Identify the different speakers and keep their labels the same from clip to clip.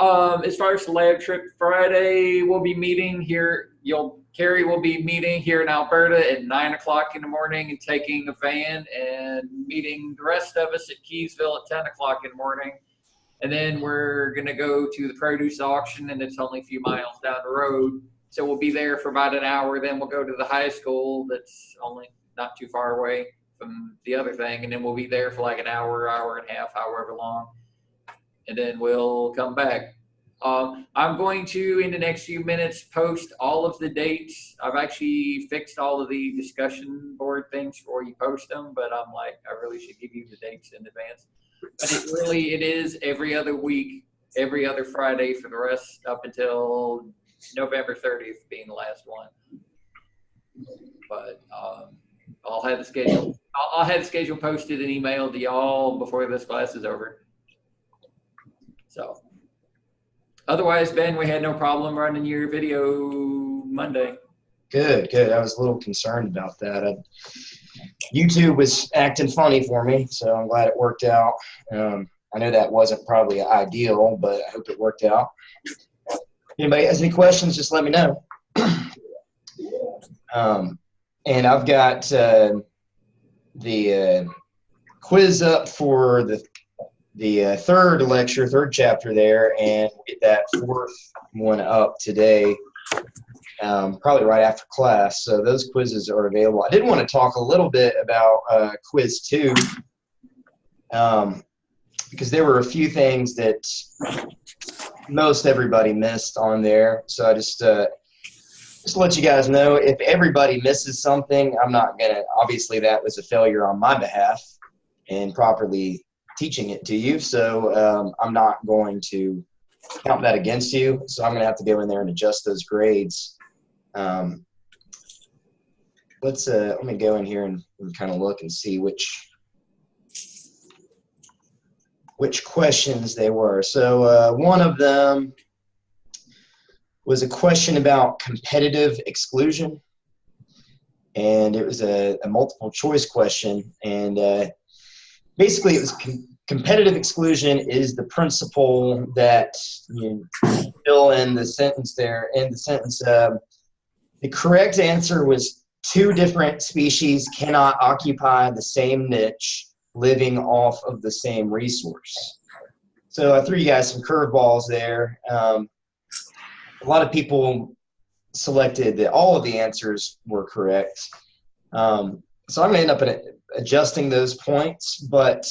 Speaker 1: As far as the lab trip, Friday we'll be meeting here. Carrie will be meeting here in Alberta at 9 o'clock in the morning and taking a van and meeting the rest of us at Keysville at 10 o'clock in the morning. And then we're gonna go to the produce auction, and it's only a few miles down the road. So we'll be there for about an hour. Then we'll go to the high school that's only not too far away from the other thing, and then we'll be there for like an hour, hour and a half, however long, and then we'll come back. I'm going to, in the next few minutes, post all of the dates. I've actually fixed all of the discussion board things before you post them, but I'm like, I really should give you the dates in advance. But it is every other week, every other Friday for the rest up until November 30th being the last one. But I'll have the schedule. I'll have the schedule posted and emailed to y'all before this class is over. So. Otherwise, Ben, we had no problem running your video Monday.
Speaker 2: Good, good. I was a little concerned about that. YouTube was acting funny for me, so I'm glad it worked out. I know that wasn't probably ideal, but I hope it worked out. Anybody has any questions, just let me know. And I've got the quiz up for the third chapter there, and we'll get that fourth one up today, probably right after class. So those quizzes are available. I did want to talk a little bit about quiz 2, because there were a few things that most everybody missed on there. So I just to let you guys know, if everybody misses something, I'm not gonna, obviously that was a failure on my behalf in properly teaching it to you, so I'm not going to count that against you. So I'm going to have to go in there and adjust those grades. Let me go in here and kind of look and see which questions they were. So one of them was a question about competitive exclusion, and it was a multiple choice question, and basically, it was competitive exclusion is the principle that you fill in the sentence there. In the sentence, the correct answer was 2 different species cannot occupy the same niche living off of the same resource. So I threw you guys some curveballs there. A lot of people selected that all of the answers were correct. So I'm going to end up adjusting those points, but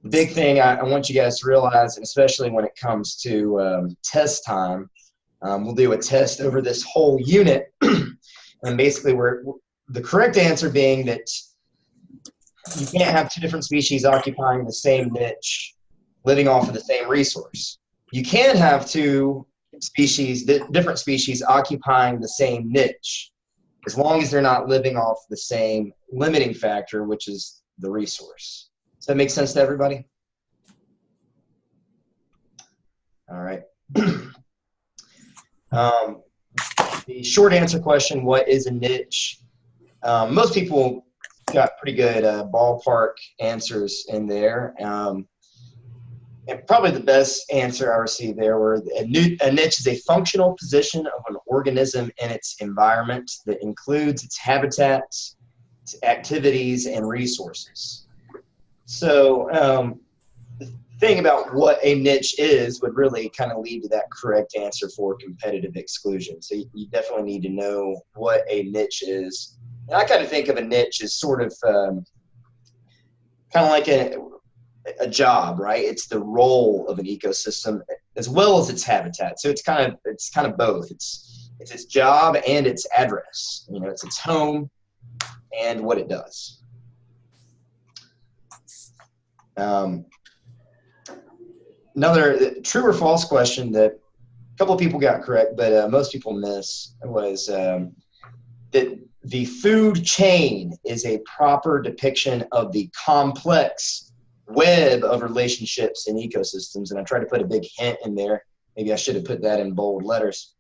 Speaker 2: the big thing I want you guys to realize, and especially when it comes to test time, we'll do a test over this whole unit, and basically the correct answer being that you can't have 2 different species occupying the same niche living off of the same resource. You can have 2 species, different species occupying the same niche, as long as they're not living off the same limiting factor, which is the resource. Does that make sense to everybody? All right. The short answer question, what is a niche? Most people got pretty good ballpark answers in there. And probably the best answer I received there were a niche is a functional position of an organism in its environment that includes its habitats, its activities, and resources. So the thing about what a niche is would really kind of lead to that correct answer for competitive exclusion. So you definitely need to know what a niche is. And I kind of think of a niche as sort of kind of like a job, right? It's the role of an ecosystem as well as its habitat. So it's kind of both. It's its job and its address. You know, it's its home and what it does. Another true or false question that a couple of people got correct, but most people miss was that the food chain is a proper depiction of the complex web of relationships in ecosystems. And I tried to put a big hint in there. Maybe I should have put that in bold letters.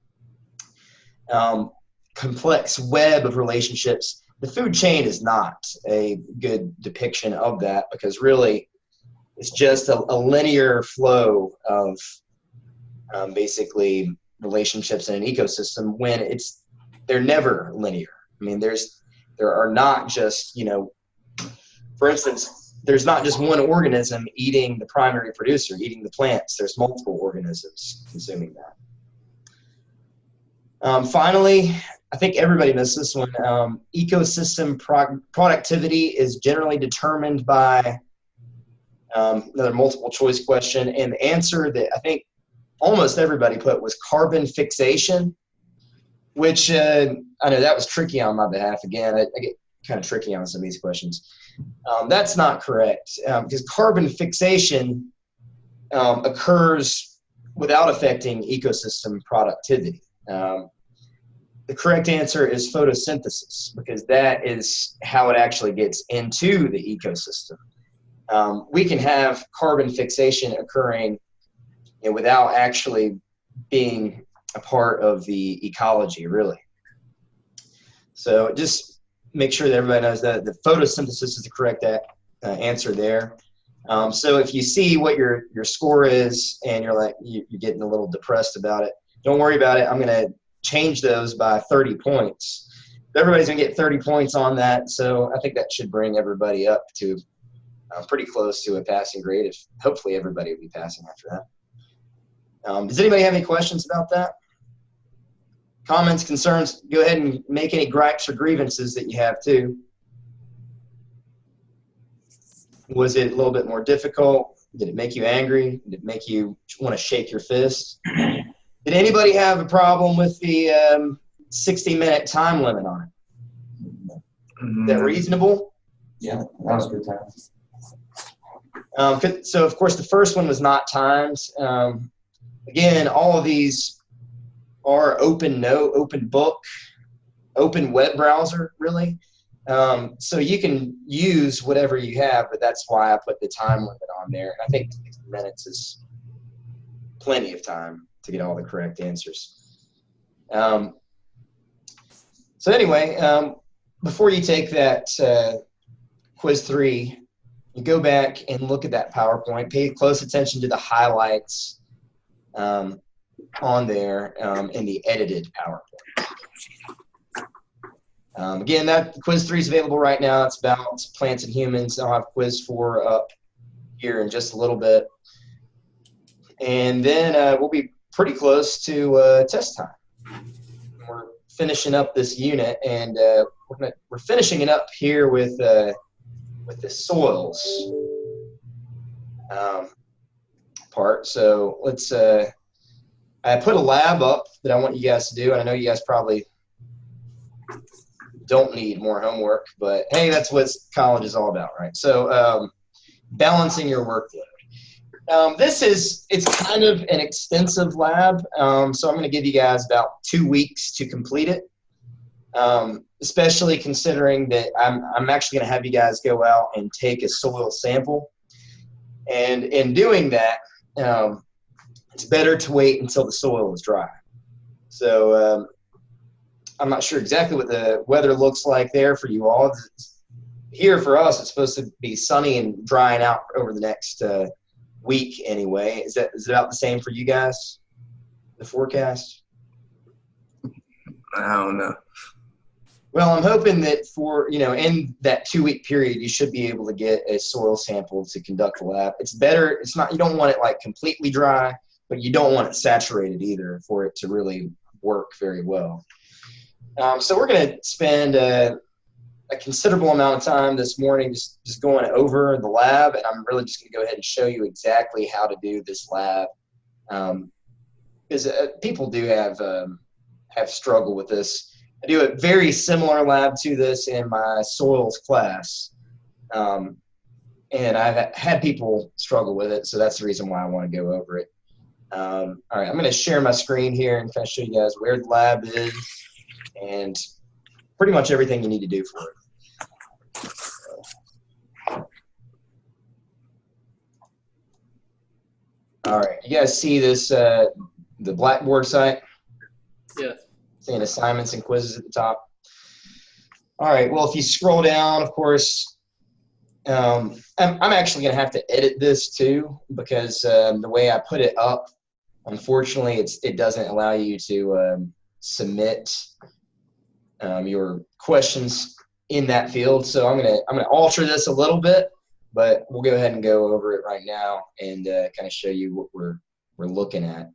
Speaker 2: Complex web of relationships. The food chain is not a good depiction of that, because really it's just a linear flow of basically relationships in an ecosystem when they're never linear. I mean, there are not just, for instance, there's not just one organism eating the primary producer, eating the plants. There's multiple organisms consuming that. Finally, I think everybody knows this one. Ecosystem productivity is generally determined by another multiple choice question. And the answer that I think almost everybody put was carbon fixation, which I know that was tricky on my behalf. Again, I get kind of tricky on some of these questions. That's not correct, because carbon fixation occurs without affecting ecosystem productivity. The correct answer is photosynthesis, because that is how it actually gets into the ecosystem. We can have carbon fixation occurring without actually being a part of the ecology, really. So just make sure that everybody knows that the photosynthesis is the correct answer there. So if you see what your score is and you're getting a little depressed about it, don't worry about it. I'm going to change those by 30 points. Everybody's going to get 30 points on that, so I think that should bring everybody up to pretty close to a passing grade. If hopefully everybody will be passing after that. Does anybody have any questions about that? Comments, concerns? Go ahead and make any gripes or grievances that you have too. Was it a little bit more difficult? Did it make you angry? Did it make you want to shake your fist? Did anybody have a problem with the 60-minute time limit on it? Is that reasonable?
Speaker 3: Yeah, that was a good time.
Speaker 2: So, of course, the first one was not timed. Again, all of these are open note, open book, open web browser, really. So you can use whatever you have, but that's why I put the time limit on there. And I think 60 minutes is plenty of time to get all the correct answers. So anyway, before you take that quiz 3, you go back and look at that PowerPoint, pay close attention to the highlights on there in the edited PowerPoint. Again, that quiz 3 is available right now. It's about plants and humans. I'll have quiz 4 up here in just a little bit. And then we'll be pretty close to test time. We're finishing up this unit, and we're finishing it up here with the soils part. So let's I put a lab up that I want you guys to do, and I know you guys probably don't need more homework, but hey, that's what college is all about, right? So balancing your workload. It's kind of an extensive lab, so I'm going to give you guys about 2 weeks to complete it, especially considering that I'm actually going to have you guys go out and take a soil sample. And in doing that, it's better to wait until the soil is dry. So I'm not sure exactly what the weather looks like there for you all. Here for us, it's supposed to be sunny and drying out over the next week anyway. Is it about the same for you guys, the forecast?
Speaker 3: I don't know.
Speaker 2: Well, I'm hoping that in that 2-week period, you should be able to get a soil sample to conduct the lab. It's better. It's not, you don't want it like completely dry, but you don't want it saturated either for it to really work very well. So we're going to spend a considerable amount of time this morning just going over the lab, and I'm really just going to go ahead and show you exactly how to do this lab, because people do have struggled with this. I do a very similar lab to this in my soils class, and I've had people struggle with it, so that's the reason why I want to go over it. All right, I'm going to share my screen here and kind of show you guys where the lab is and pretty much everything you need to do for it. All right, you guys see this, the Blackboard site?
Speaker 1: Yes.
Speaker 2: Saying assignments and quizzes at the top. All right, well, if you scroll down, of course, I'm actually going to have to edit this too, because the way I put it up Unfortunately, it doesn't allow you to submit your questions in that field. So I'm gonna alter this a little bit, but we'll go ahead and go over it right now and kind of show you what we're looking at.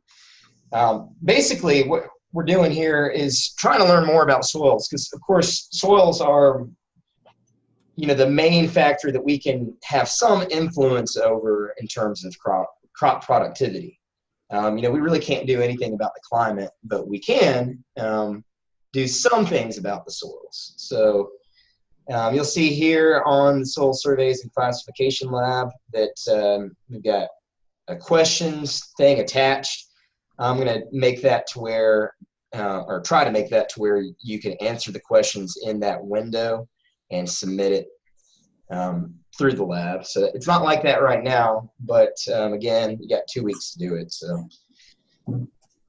Speaker 2: Basically, what we're doing here is trying to learn more about soils, because of course soils are, you know, the main factor that we can have some influence over in terms of crop productivity. You know, we really can't do anything about the climate, but we can do some things about the soils. So you'll see here on the Soil Surveys and Classification Lab that we've got a questions thing attached. I'm going to make that to where, or try to make that to where you can answer the questions in that window and submit it through the lab. So it's not like that right now, but again, you got 2 weeks to do it. So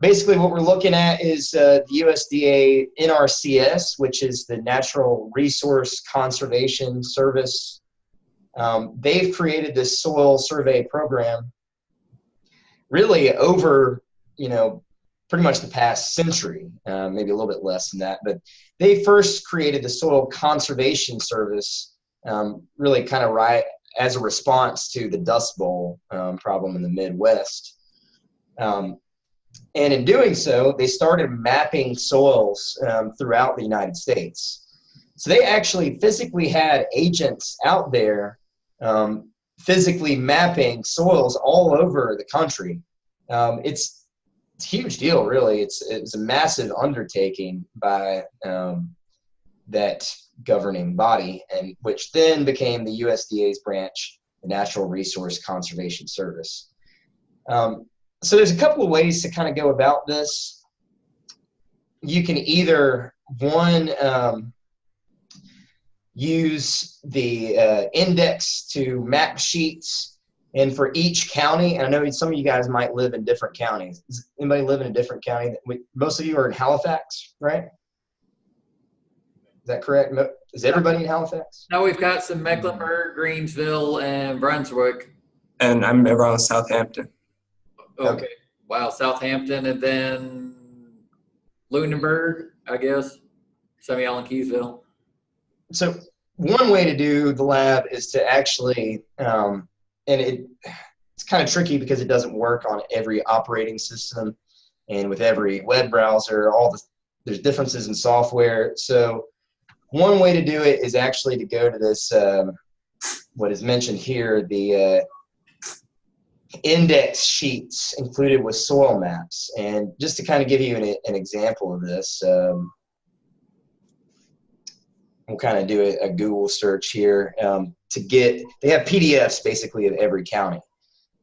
Speaker 2: basically what we're looking at is the USDA NRCS, which is the Natural Resource Conservation Service. They've created this soil survey program really over, you know, pretty much the past century, maybe a little bit less than that. But they first created the Soil Conservation Service really kind of right as a response to the Dust Bowl problem in the Midwest. And in doing so, they started mapping soils throughout the United States. So they actually physically had agents out there physically mapping soils all over the country. It's a huge deal, really. It's a massive undertaking by that governing body, and which then became the USDA's branch, the Natural Resource Conservation Service. So there's a couple of ways to kind of go about this. You can either, one, use the index to map sheets, and for each county, and I know some of you guys might live in different counties. Does anybody live in a different county? Most of you are in Halifax, right? Is that correct? Is everybody in Halifax?
Speaker 1: No, we've got some Mecklenburg, Greensville, and Brunswick.
Speaker 3: And I'm around Southampton.
Speaker 1: Okay. Wow, Southampton, and then Lunenburg, I guess. Some of y'all in Keysville.
Speaker 2: So one way to do the lab is to actually, and it's kind of tricky because it doesn't work on every operating system and with every web browser. There's differences in software. So one way to do it is actually to go to this, what is mentioned here, the index sheets included with soil maps. And just to kind of give you an example of this, we'll kind of do a Google search here they have PDFs basically of every county.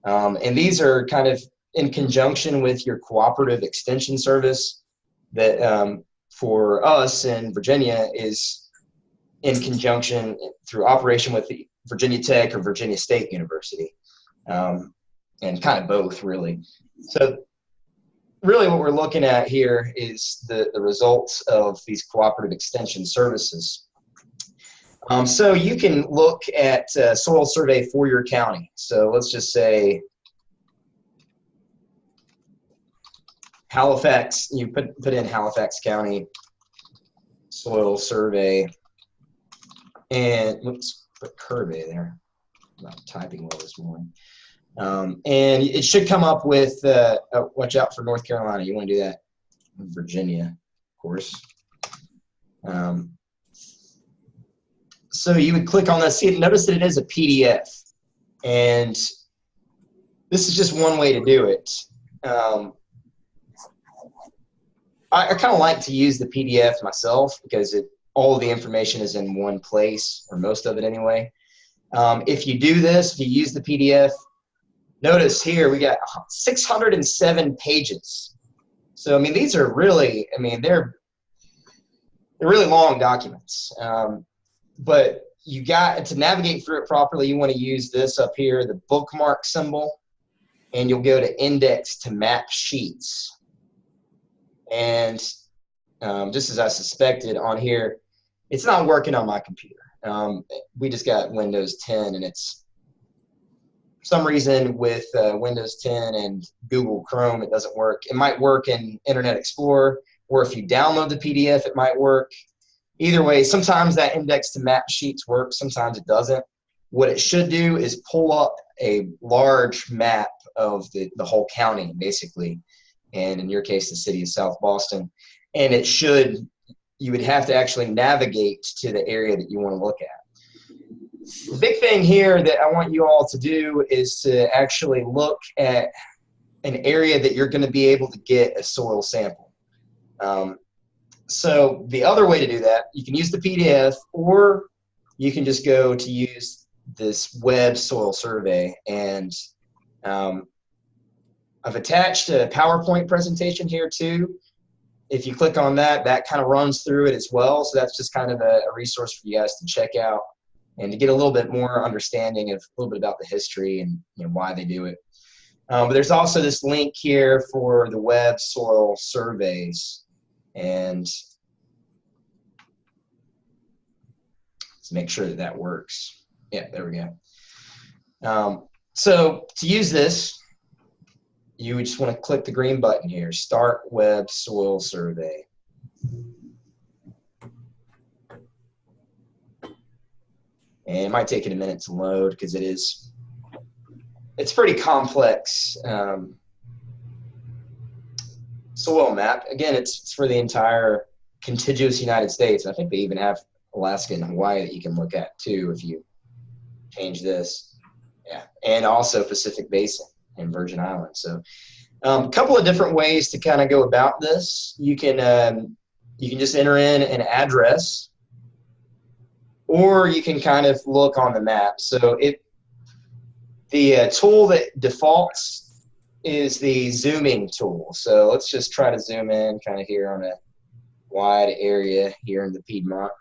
Speaker 2: And these are kind of in conjunction with your cooperative extension service that for us in Virginia is in conjunction through operation with the Virginia Tech or Virginia State University. And kind of both, really. So really what we're looking at here is the results of these cooperative extension services. So you can look at soil survey for your county. So let's just say Halifax, you put in Halifax County soil survey, and let's put Kirby there. I'm not typing well this morning. And it should come up with, watch out for North Carolina. You want to do that. Virginia, of course. So you would click on that. See, notice that it is a PDF. And this is just one way to do it. I kind of like to use the PDF myself because all of the information is in one place, or most of it anyway. If you do this, if you use the PDF, notice here we got 607 pages. So I mean, these are really, I mean, they're really long documents. But you got to navigate through it properly. You want to use this up here, the bookmark symbol, and you'll go to index to map sheets. And just as I suspected on here, it's not working on my computer. We just got Windows 10 and it's some reason with Windows 10 and Google Chrome, it doesn't work. It might work in Internet Explorer, or if you download the PDF, it might work. Either way, sometimes that index to map sheets works, sometimes it doesn't. What it should do is pull up a large map of the whole county, basically, and in your case, the city of South Boston. And it should, you would have to actually navigate to the area that you want to look at. The big thing here that I want you all to do is to actually look at an area that you're going to be able to get a soil sample. So the other way to do that, you can use the PDF, or you can just go to use this web soil survey. And I've attached a PowerPoint presentation here too. If you click on that, that kind of runs through it as well. So that's just kind of a resource for you guys to check out and to get a little bit more understanding of a little bit about the history and why they do it. But there's also this link here for the web soil surveys. And let's make sure that that works. Yeah, there we go. So to use this, you would just want to click the green button here, Start Web Soil Survey. And it might take it a minute to load because it's pretty complex soil map. Again, it's for the entire contiguous United States. I think they even have Alaska and Hawaii that you can look at too if you change this. Yeah, and also Pacific Basin and Virgin Islands. So a couple of different ways to kind of go about this. You can just enter in an address, or you can kind of look on the map. So the tool that defaults is the zooming tool. So let's just try to zoom in kind of here on a wide area here in the Piedmont.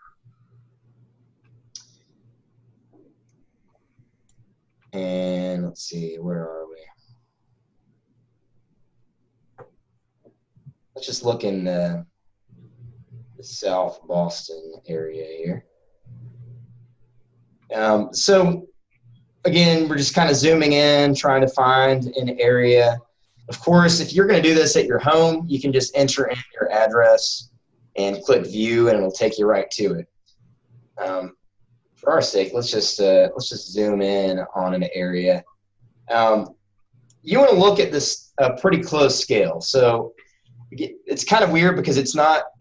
Speaker 2: And let's see, where are we? Let's just look in the South Boston area here. So again, we're just kind of zooming in, trying to find an area. Of course, if you're going to do this at your home, you can just enter in your address and click view, and it'll take you right to it. For our sake, let's just zoom in on an area. You want to look at this pretty close scale. So it's kind of weird because it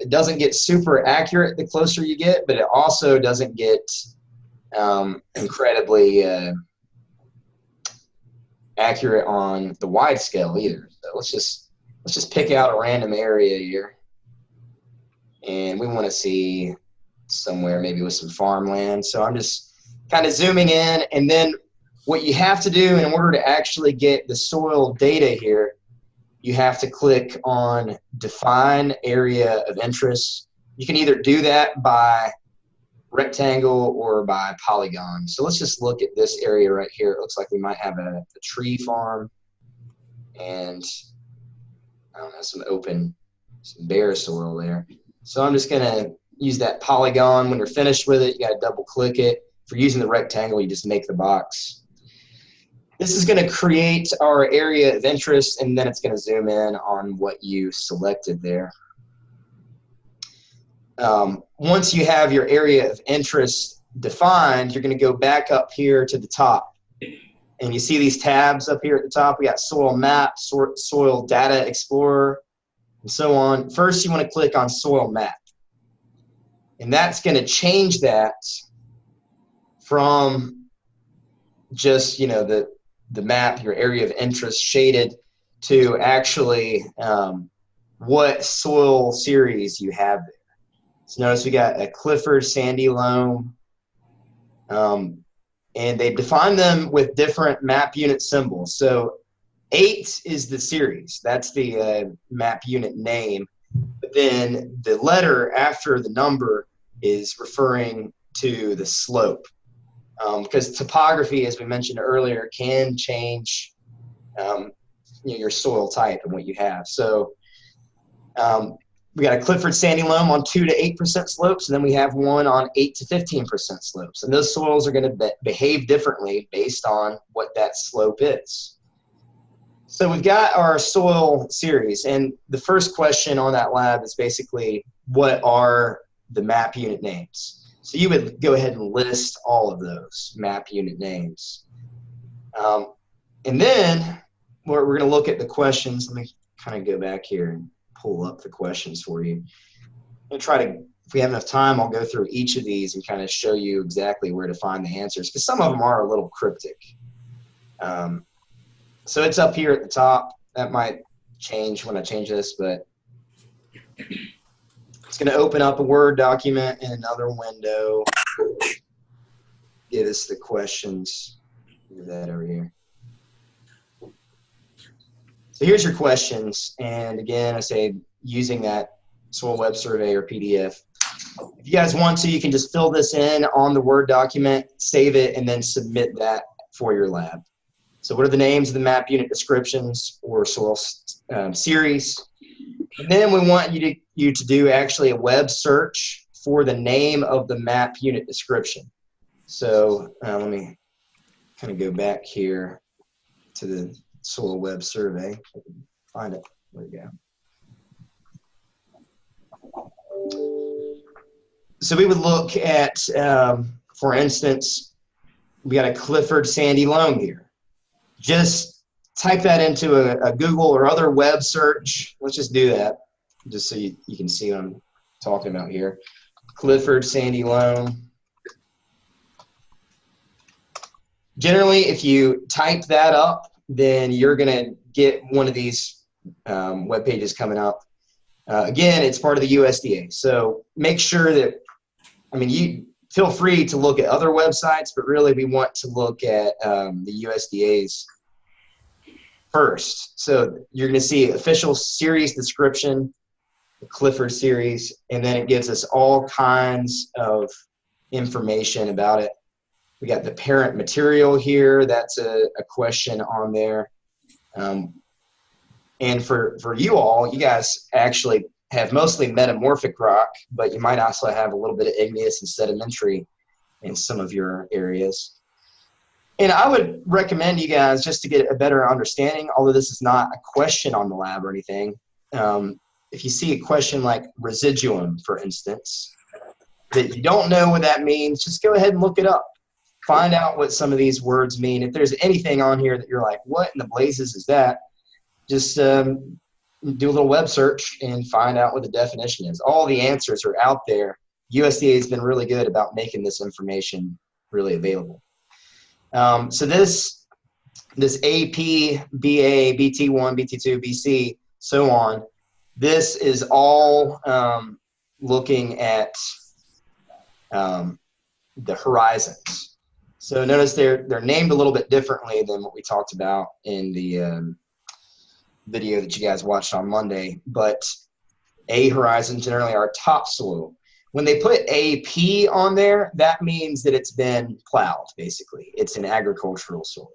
Speaker 2: doesn't get super accurate the closer you get, but it also doesn't get incredibly accurate on the wide scale either. So let's just pick out a random area here, and we want to see somewhere maybe with some farmland. So I'm just kind of zooming in, and then what you have to do in order to actually get the soil data here, you have to click on Define Area of Interest. You can either do that by rectangle or by polygon. So let's just look at this area right here. It looks like we might have a tree farm and I don't know, some bare soil there. So I'm just gonna use that polygon. When you're finished with it, you gotta double click it. If you're using the rectangle, you just make the box. This is gonna create our area of interest, and then it's gonna zoom in on what you selected there. Once you have your area of interest defined, you're going to go back up here to the top. And you see these tabs up here at the top. We got Soil Map, Soil Data Explorer, and so on. First, you want to click on Soil Map. And that's going to change that from just, the map, your area of interest shaded, to actually what soil series you have there. So notice we got a Clifford sandy loam, and they define them with different map unit symbols. So 8 is the series. That's the map unit name. But then the letter after the number is referring to the slope. Because topography, as we mentioned earlier, can change your soil type and what you have. So we got a Clifford sandy loam on 2 to 8% slopes, and then we have one on 8 to 15% slopes. And those soils are going to behave differently based on what that slope is. So we've got our soil series, and the first question on that lab is basically, what are the map unit names? So you would go ahead and list all of those map unit names. And then we're going to look at the questions. Let me kind of go back here and pull up the questions for you. I'm try to, if we have enough time, I'll go through each of these and kind of show you exactly where to find the answers, because some of them are a little cryptic. So it's up here at the top. That might change when I change this, but it's going to open up a Word document in another window. Give us the questions. Do that over here. So here's your questions, and again, I say using that soil web survey or PDF. If you guys want to, you can just fill this in on the Word document, save it, and then submit that for your lab. So what are the names of the map unit descriptions or soil series? And then we want you to do actually a web search for the name of the map unit description. So let me kind of go back here to the soil web survey. If I can find it. There we go. So we would look at, for instance, we got a Clifford sandy loam here. Just type that into a Google or other web search. Let's just do that, just so you can see what I'm talking about here. Clifford sandy loam. Generally, if you type that up, then you're going to get one of these web pages coming up. Again, it's part of the USDA. So make sure that, I mean, you feel free to look at other websites, but really we want to look at the USDA's first. So you're going to see official series description, the Clifford series, and then it gives us all kinds of information about it. We got the parent material here. That's a question on there. And for you all, you guys actually have mostly metamorphic rock, but you might also have a little bit of igneous and sedimentary in some of your areas. And I would recommend you guys, just to get a better understanding, although this is not a question on the lab or anything, if you see a question like residuum, for instance, that you don't know what that means, just go ahead and look it up. Find out what some of these words mean. If there's anything on here that you're like, what in the blazes is that? Just do a little web search and find out what the definition is. All the answers are out there. USDA has been really good about making this information really available. So this AP, BA, BT1, BT2, BC, so on, this is all looking at the horizons. So notice they're named a little bit differently than what we talked about in the video that you guys watched on Monday, but A horizon generally are topsoil. When they put AP on there, that means that it's been plowed, basically. It's an agricultural soil.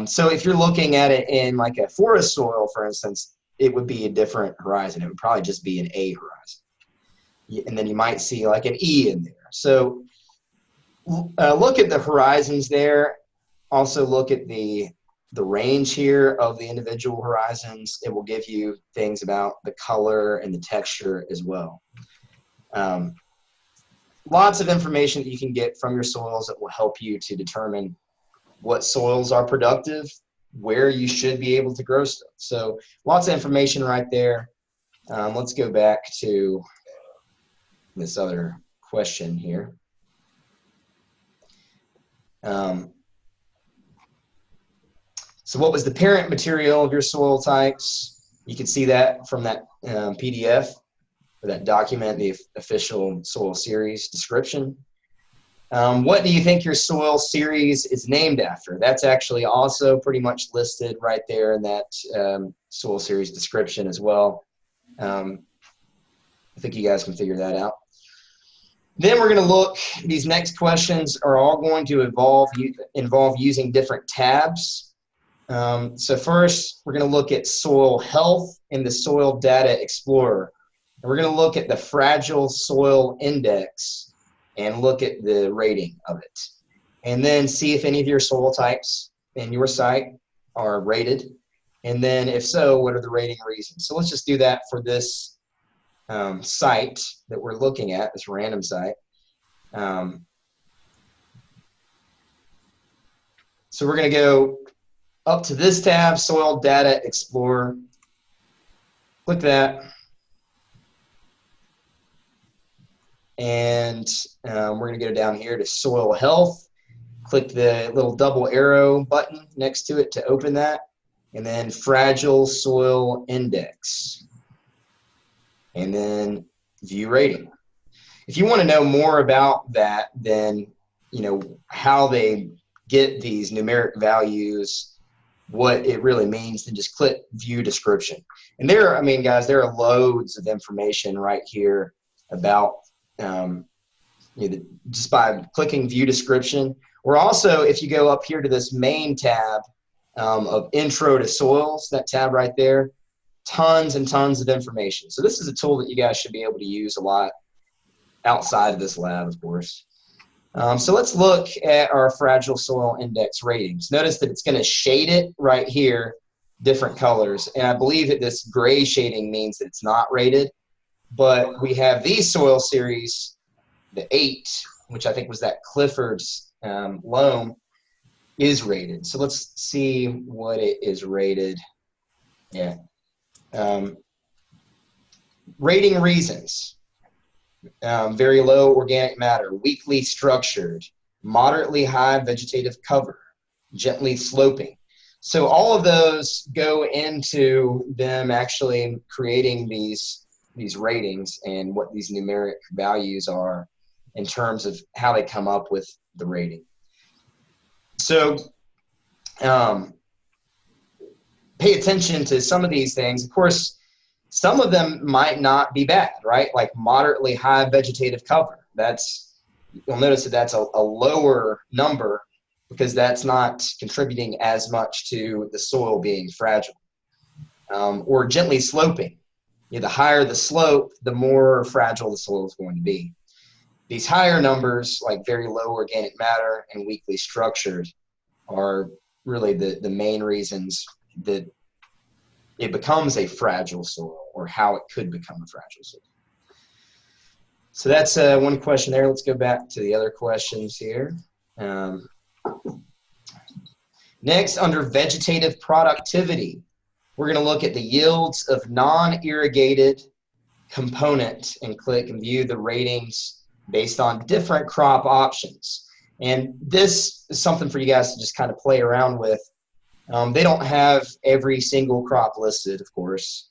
Speaker 2: So if you're looking at it in like a forest soil, for instance, it would be a different horizon. It would probably just be an A horizon. And then you might see like an E in there. So look at the horizons there. Also look at the range here of the individual horizons. It will give you things about the color and the texture as well. Lots of information that you can get from your soils that will help you to determine what soils are productive, where you should be able to grow stuff. So lots of information right there. Let's go back to this other question here. So what was the parent material of your soil types? You can see that from that PDF, or that document, the official soil series description. What do you think your soil series is named after? That's actually also pretty much listed right there in that soil series description as well. I think you guys can figure that out. Then we're going to look, these next questions are all going to involve using different tabs. So first, we're going to look at soil health in the Soil Data Explorer. And we're going to look at the fragile soil index and look at the rating of it. And then see if any of your soil types in your site are rated. And then if so, what are the rating reasons? So let's just do that for this site that we're looking at, this random site. So we're going to go up to this tab, Soil Data Explorer. Click that. And we're going to go down here to Soil Health. Click the little double arrow button next to it to open that. And then Fragile Soil Index. And then View Rating. If you want to know more about that, then, you know, how they get these numeric values, what it really means, then just click View Description. And there, I mean, guys, there are loads of information right here about just by clicking View Description. Or also, if you go up here to this main tab of Intro to Soils, that tab right there, tons and tons of information. So this is a tool that you guys should be able to use a lot outside of this lab, of course. So let's look at our fragile soil index ratings. Notice that it's going to shade it right here, different colors. And I believe that this gray shading means that it's not rated. But we have these soil series, the 8, which I think was that Clifford's loam, is rated. So let's see what it is rated. Yeah. Rating reasons. Very low organic matter, weakly structured, moderately high vegetative cover, gently sloping. So all of those go into them actually creating these ratings and what these numeric values are in terms of how they come up with the rating. So pay attention to some of these things. Of course, some of them might not be bad, right? Like moderately high vegetative cover. You'll notice that that's a lower number because that's not contributing as much to the soil being fragile. Or gently sloping. You know, the higher the slope, the more fragile the soil is going to be. These higher numbers, like very low organic matter and weakly structured, are really the main reasons that it becomes a fragile soil, or how it could become a fragile soil. So that's one question there. Let's go back to the other questions here. Next, under vegetative productivity, we're going to look at the yields of non-irrigated component and click and view the ratings based on different crop options. And this is something for you guys to just kind of play around with. They don't have every single crop listed, of course,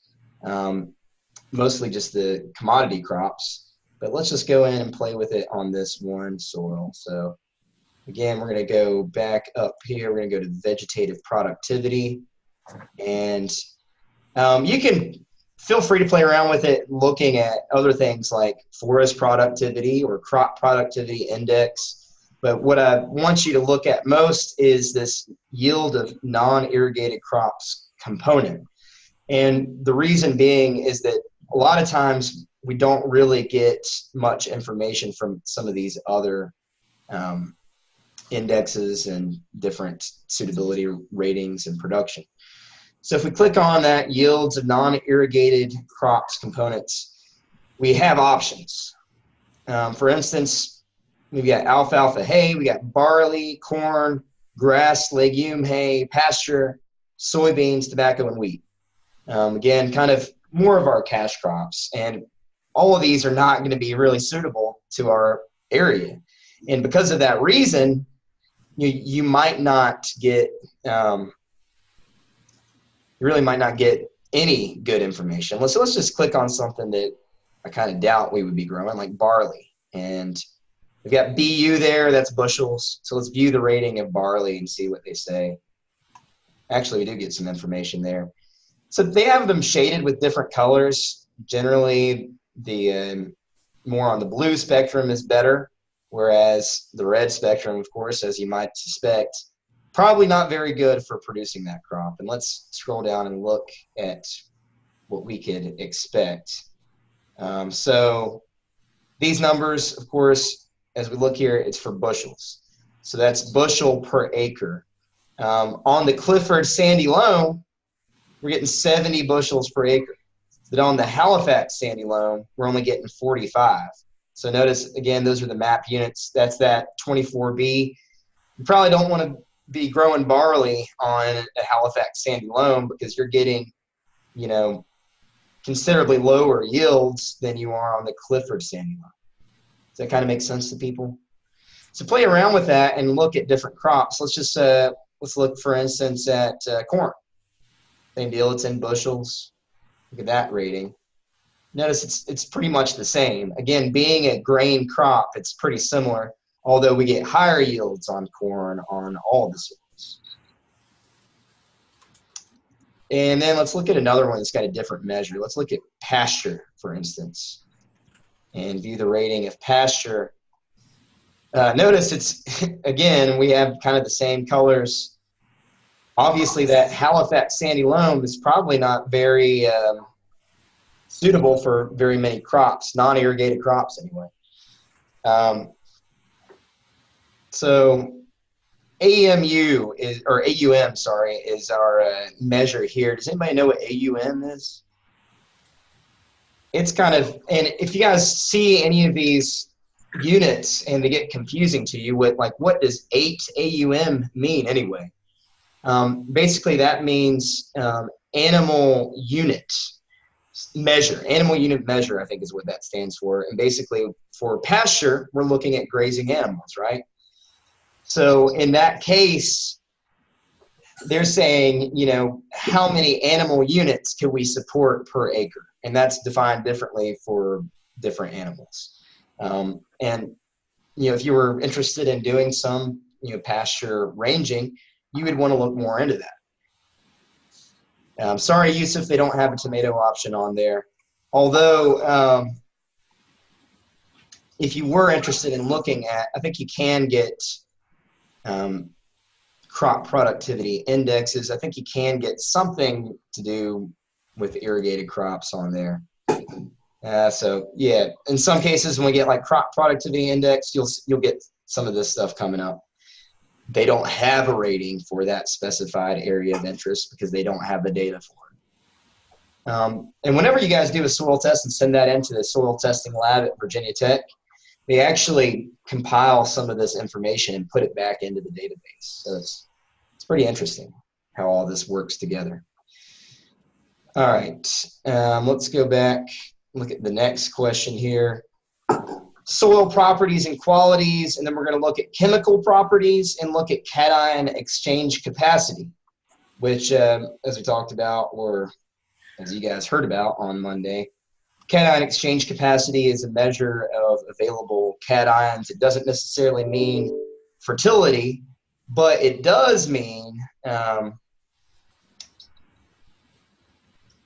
Speaker 2: mostly just the commodity crops. But let's just go in and play with it on this one soil. So again, we're going to go back up here. We're going to go to vegetative productivity. And you can feel free to play around with it looking at other things like forest productivity or crop productivity index. But what I want you to look at most is this yield of non-irrigated crops component. And the reason being is that a lot of times we don't really get much information from some of these other indexes and different suitability ratings and production. So if we click on that yields of non-irrigated crops components, we have options. For instance, we've got alfalfa hay, we got barley, corn, grass, legume hay, pasture, soybeans, tobacco, and wheat. Again, kind of more of our cash crops. And all of these are not going to be really suitable to our area. And because of that reason, you might not get, you really might not get any good information. So let's just click on something that I kind of doubt we would be growing, like barley. And we've got BU there, that's bushels. So let's view the rating of barley and see what they say. Actually, we do get some information there. So they have them shaded with different colors. Generally, the more on the blue spectrum is better, whereas the red spectrum, of course, as you might suspect, probably not very good for producing that crop. And let's scroll down and look at what we could expect. So these numbers, of course, as we look here, it's for bushels. So that's bushel per acre. On the Clifford Sandy Loam, we're getting 70 bushels per acre. But on the Halifax Sandy Loam, we're only getting 45. So notice, again, those are the MAP units. That's that 24B. You probably don't want to be growing barley on a Halifax Sandy Loam because you're getting, you know, considerably lower yields than you are on the Clifford Sandy Loam. Does that kind of make sense to people? So play around with that and look at different crops. Let's look, for instance, at corn. Same deal, it's in bushels. Look at that rating. Notice it's pretty much the same. Again, being a grain crop, it's pretty similar, although we get higher yields on corn on all the soils. And then let's look at another one that's got a different measure. Let's look at pasture, for instance, and view the rating of pasture. Notice it's, again, we have kind of the same colors. Obviously, that Halifax Sandy Loam is probably not very suitable for very many crops, non-irrigated crops anyway. So AUM, is our measure here. Does anybody know what AUM is? It's kind of, and if you guys see any of these units and they get confusing to you with like, what does 8 AUM mean anyway? Basically that means animal unit measure. Animal unit measure, I think, is what that stands for. And basically for pasture, we're looking at grazing animals, right? So in that case, they're saying, you know, how many animal units can we support per acre? And that's defined differently for different animals. And, you know, if you were interested in doing some, you know, pasture ranging, you would want to look more into that. Sorry, Yusuf, they don't have a tomato option on there. Although, if you were interested in looking at, I think you can get crop productivity indexes. I think you can get something to do with irrigated crops on there. So yeah, in some cases when we get like crop productivity index, you'll get some of this stuff coming up. They don't have a rating for that specified area of interest because they don't have the data for it. And whenever you guys do a soil test and send that into the soil testing lab at Virginia Tech, they actually compile some of this information and put it back into the database. So it's pretty interesting how all this works together. All right, let's go back, look at the next question here. Soil properties and qualities, and then we're going to look at chemical properties and look at cation exchange capacity, which, as we talked about, or as you guys heard about on Monday, cation exchange capacity is a measure of available cations. It doesn't necessarily mean fertility, but it does mean,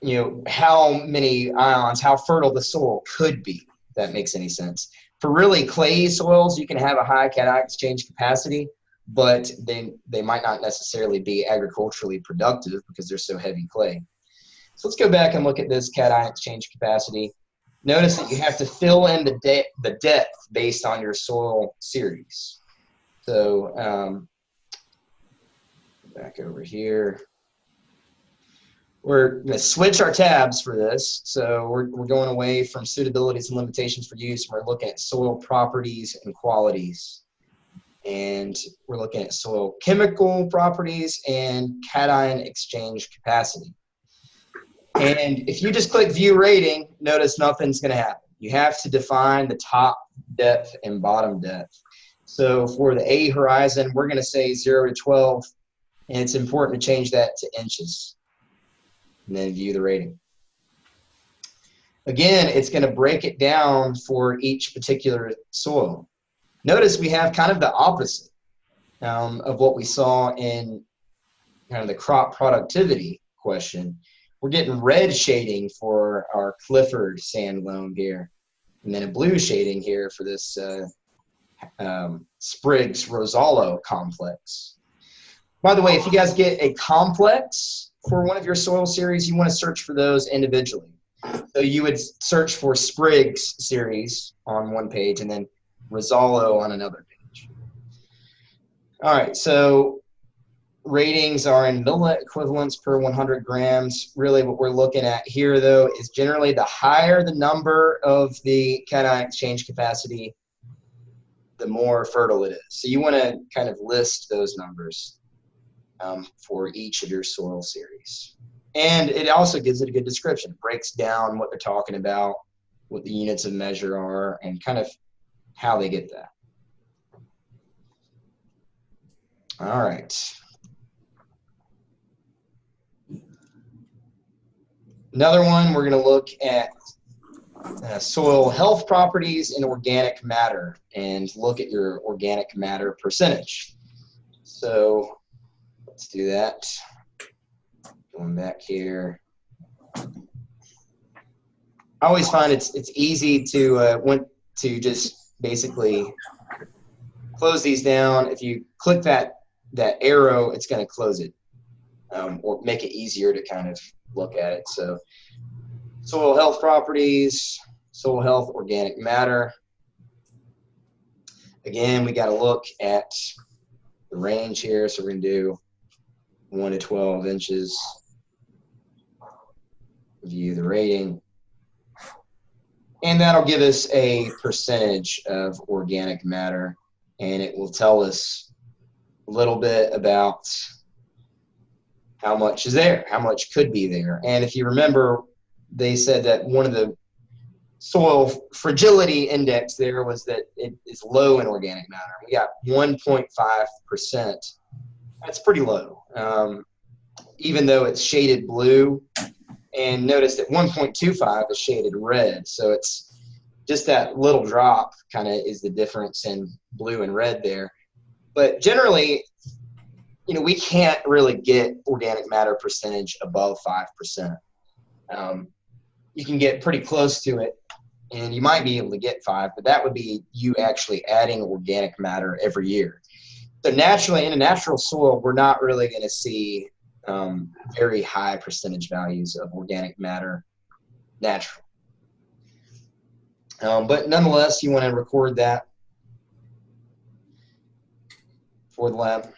Speaker 2: you know, how many ions, how fertile the soil could be, if that makes any sense. For really clayey soils, you can have a high cation exchange capacity, but they might not necessarily be agriculturally productive because they're so heavy clay. So let's go back and look at this cation exchange capacity. Notice that you have to fill in the depth based on your soil series. So back over here. We're going to switch our tabs for this. So we're going away from suitabilities and limitations for use. We're looking at soil properties and qualities. And we're looking at soil chemical properties and cation exchange capacity. And if you just click view rating, notice nothing's going to happen. You have to define the top depth and bottom depth. So for the A horizon, we're going to say 0 to 12, and it's important to change that to inches. And then view the rating. Again, it's going to break it down for each particular soil. Notice we have kind of the opposite of what we saw in kind of the crop productivity question. We're getting red shading for our Clifford sand loam here, and then a blue shading here for this Spriggs Rosallo complex. By the way, if you guys get a complex for one of your soil series, you want to search for those individually. So you would search for Spriggs series on one page and then Rizzolo on another page. All right, so ratings are in milliliter equivalents per 100 grams. Really what we're looking at here, though, is generally the higher the number of the cation exchange capacity, the more fertile it is. So you want to kind of list those numbers for each of your soil series. And it also gives it a good description. It breaks down what they're talking about, what the units of measure are, and kind of how they get that. All right. Another one, we're going to look at soil health properties and organic matter and look at your organic matter percentage. So let's do that. Going back here. I always find it's easy to just basically close these down. If you click that arrow, it's going to close it or make it easier to kind of look at it. So soil health properties, soil health, organic matter. Again, we got to look at the range here. So we're going to do 1 to 12 inches. View the rating. And that'll give us a percentage of organic matter. And it will tell us a little bit about how much is there, how much could be there. And if you remember, they said that one of the soil fragility index there was that it is low in organic matter. We got 1.5%. That's pretty low, even though it's shaded blue. And notice that 1.25 is shaded red. So it's just that little drop kind of is the difference in blue and red there. But generally, you know, we can't really get organic matter percentage above 5%. You can get pretty close to it, and you might be able to get 5, but that would be you actually adding organic matter every year. So naturally, in a natural soil, we're not really going to see very high percentage values of organic matter natural. But nonetheless, you want to record that for the lab.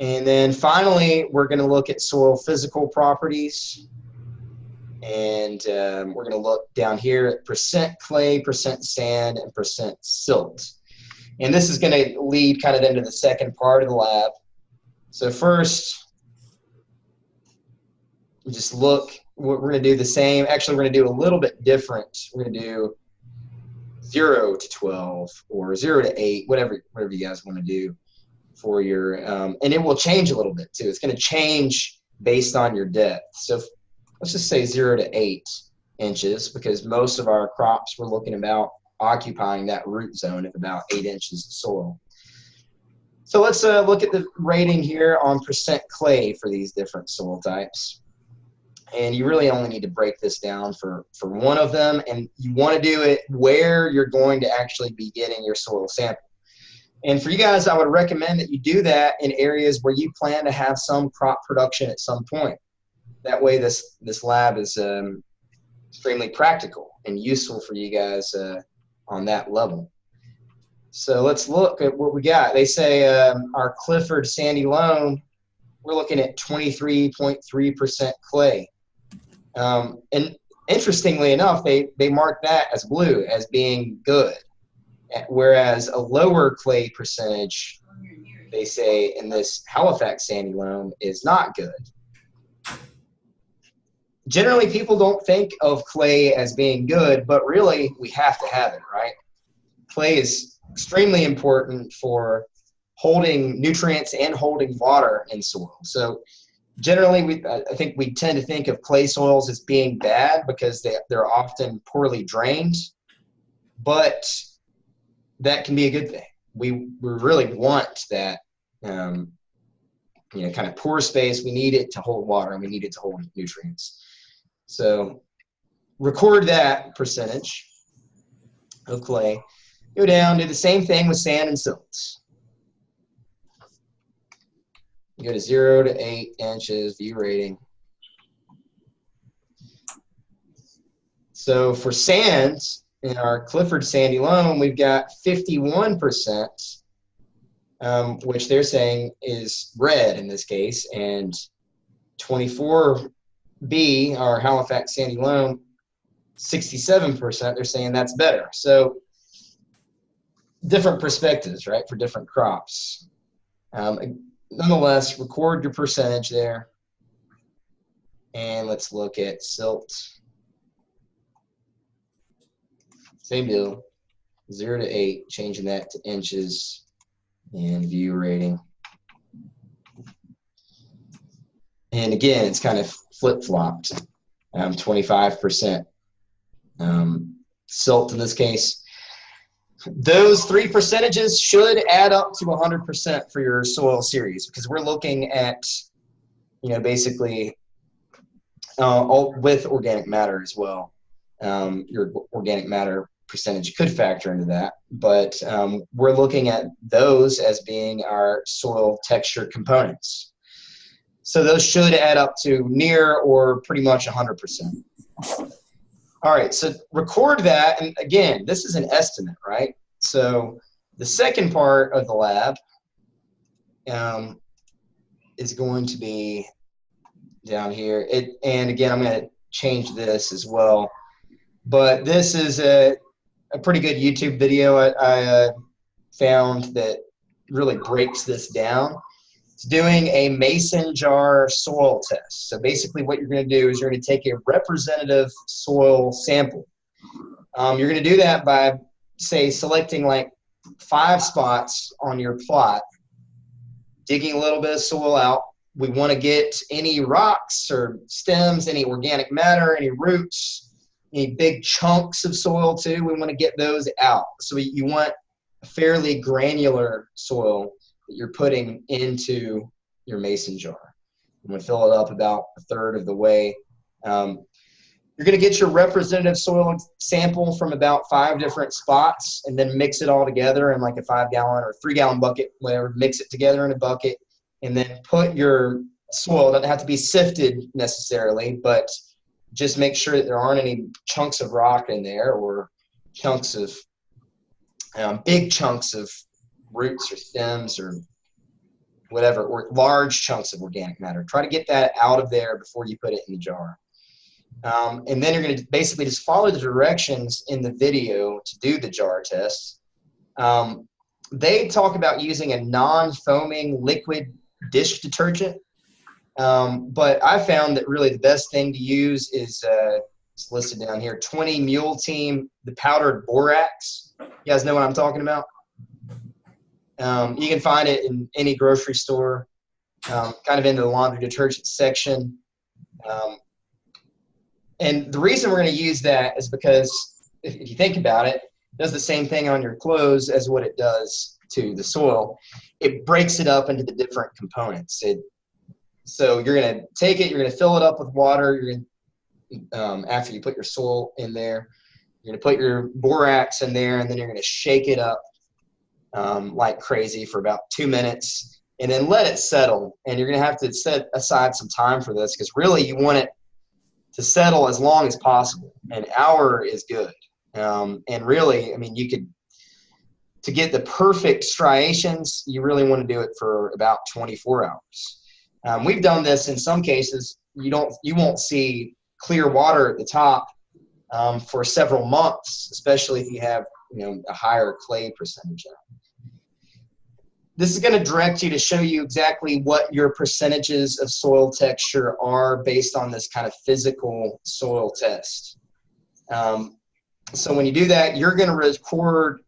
Speaker 2: And then finally, we're going to look at soil physical properties. And we're going to look down here at percent clay, percent sand, and percent silt. And this is going to lead kind of into the second part of the lab. So first, just look, we're going to do the same. Actually, we're going to do a little bit different. We're going to do 0 to 12 or 0 to 8, whatever you guys want to do for your, and it will change a little bit too. It's going to change based on your depth. So let's just say 0 to 8 inches because most of our crops we're looking about occupying that root zone of about 8 inches of soil. So let's look at the rating here on percent clay for these different soil types. And you really only need to break this down for one of them, and you want to do it where you're going to actually be getting your soil sample. And for you guys, I would recommend that you do that in areas where you plan to have some crop production at some point. That way this lab is extremely practical and useful for you guys on that level. So let's look at what we got. They say our Clifford Sandy Loam, we're looking at 23.3% clay. And interestingly enough, they mark that as blue as being good, whereas a lower clay percentage, they say in this Halifax Sandy Loam is not good. Generally, people don't think of clay as being good, but really we have to have it, right? Clay is extremely important for holding nutrients and holding water in soil. So generally, I think we tend to think of clay soils as being bad because they're often poorly drained, but that can be a good thing. We really want that, kind of pore space. We need it to hold water and we need it to hold nutrients. So record that percentage of clay. Go down, do the same thing with sand and silts. You go to 0 to 8 inches, view rating. So for sands, in our Clifford sandy loam, we've got 51%, which they're saying is red in this case, and 24B, our Halifax sandy loam, 67%, they're saying that's better. So different perspectives, right, for different crops. Nonetheless, record your percentage there. And let's look at silt. Same deal, 0 to 8, changing that to inches and view rating. And again, it's kind of flip-flopped, 25% silt in this case. Those three percentages should add up to 100% for your soil series, because we're looking at, basically all with organic matter as well. Your organic matter percentage could factor into that, but we're looking at those as being our soil texture components. So those should add up to near or pretty much 100%. All right, so record that, and again, this is an estimate, right? So the second part of the lab is going to be down here. And again, I'm going to change this as well. But this is a pretty good YouTube video I found that really breaks this down. It's doing a mason jar soil test. So basically what you're going to do is you're going to take a representative soil sample. You're going to do that by, say, selecting like 5 spots on your plot, digging a little bit of soil out. We want to get any rocks or stems, any organic matter, any roots, any big chunks of soil too. We want to get those out. So you want a fairly granular soil that you're putting into your mason jar. I'm going to fill it up about 1/3 of the way. You're going to get your representative soil sample from about 5 different spots and then mix it all together in like a 5-gallon or 3-gallon bucket, whatever. Mix it together in a bucket and then put your soil. It doesn't have to be sifted necessarily, but just make sure that there aren't any chunks of rock in there or chunks of big chunks of roots or stems or whatever, or large chunks of organic matter. Try to get that out of there before you put it in the jar. And then you're going to basically just follow the directions in the video to do the jar test. They talk about using a non-foaming liquid dish detergent, but I found that really the best thing to use is, it's listed down here, 20 Mule Team, the powdered borax. You guys know what I'm talking about? You can find it in any grocery store, kind of in the laundry detergent section. And the reason we're going to use that is because if you think about it, it does the same thing on your clothes as what it does to the soil. It breaks it up into the different components. So you're going to take it, you're going to fill it up with water. You're going to, after you put your soil in there, you're going to put your borax in there, and then you're going to shake it up like crazy for about 2 minutes, and then let it settle. And you're going to have to set aside some time for this, because really you want it to settle as long as possible. An hour is good. And really, I mean, to get the perfect striations, you really want to do it for about 24 hours. We've done this in some cases. You won't see clear water at the top for several months, especially if you have a higher clay percentage. This is going to direct you to show you exactly what your percentages of soil texture are based on this kind of physical soil test. So when you do that, you're going to record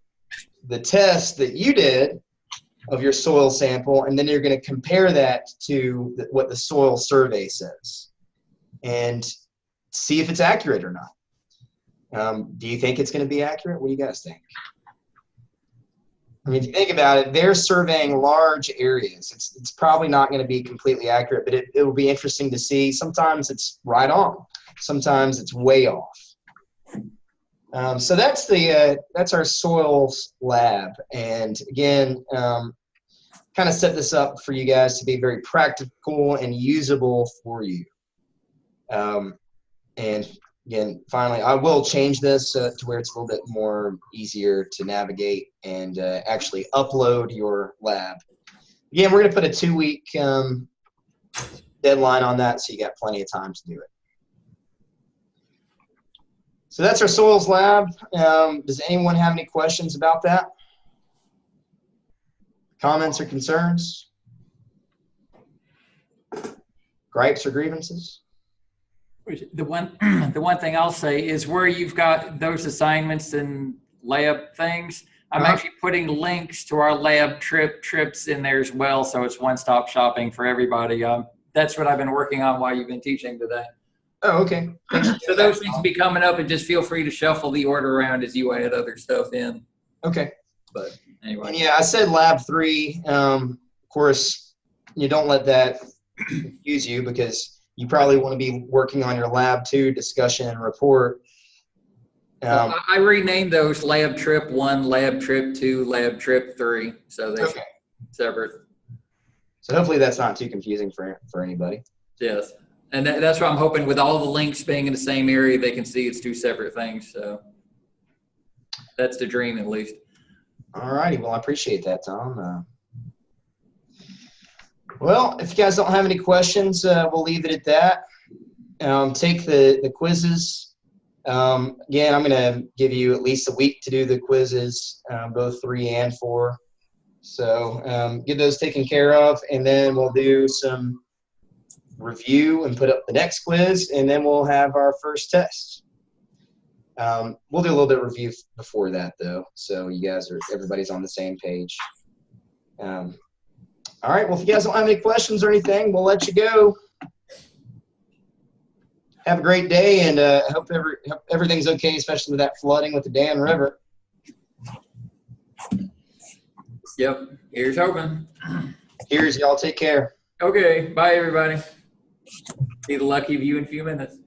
Speaker 2: the test that you did of your soil sample, and then you're going to compare that to what the soil survey says and see if it's accurate or not. Do you think it's going to be accurate? What do you guys think? I mean, if you think about it, they're surveying large areas. It's probably not going to be completely accurate, but it will be interesting to see. Sometimes it's right on. Sometimes it's way off. So that's our soils lab. And again, kind of set this up for you guys to be very practical and usable for you. And again, finally, I will change this to where it's a little bit more easier to navigate and actually upload your lab. Again, we're going to put a 2-week deadline on that, so you got plenty of time to do it. So that's our soils lab. Does anyone have any questions about that? Comments or concerns? Gripes or grievances?
Speaker 1: The one thing I'll say is where you've got those assignments and lab things, I'm actually putting links to our lab trips in there as well, so it's one-stop shopping for everybody. That's what I've been working on while you've been teaching today.
Speaker 2: Oh, okay. Thanks.
Speaker 1: So those things will be coming up, and just feel free to shuffle the order around as you add other stuff in.
Speaker 2: Okay.
Speaker 1: But anyway.
Speaker 2: And yeah, I said lab 3. Of course, you don't let that confuse you, because you probably want to be working on your lab 2 discussion and report.
Speaker 1: I renamed those Lab Trip 1, Lab Trip 2, Lab Trip 3, so they're separate.
Speaker 2: So hopefully that's not too confusing for anybody.
Speaker 1: Yes, and that's what I'm hoping, with all the links being in the same area, they can see it's 2 separate things. So that's the dream, at least.
Speaker 2: All righty. Well, I appreciate that, Tom. Well, if you guys don't have any questions, we'll leave it at that. Take the quizzes. Again, I'm going to give you at least a week to do the quizzes, both 3 and 4. So get those taken care of, and then we'll do some review and put up the next quiz, and then we'll have our first test. We'll do a little bit of review before that, though, so everybody's on the same page. All right. Well, if you guys don't have any questions or anything, we'll let you go. Have a great day, and I hope everything's okay, especially with that flooding with the Dan River.
Speaker 1: Yep. Here's hoping.
Speaker 2: Here's y'all. Take care.
Speaker 1: Okay. Bye, everybody. See the lucky of you in a few minutes.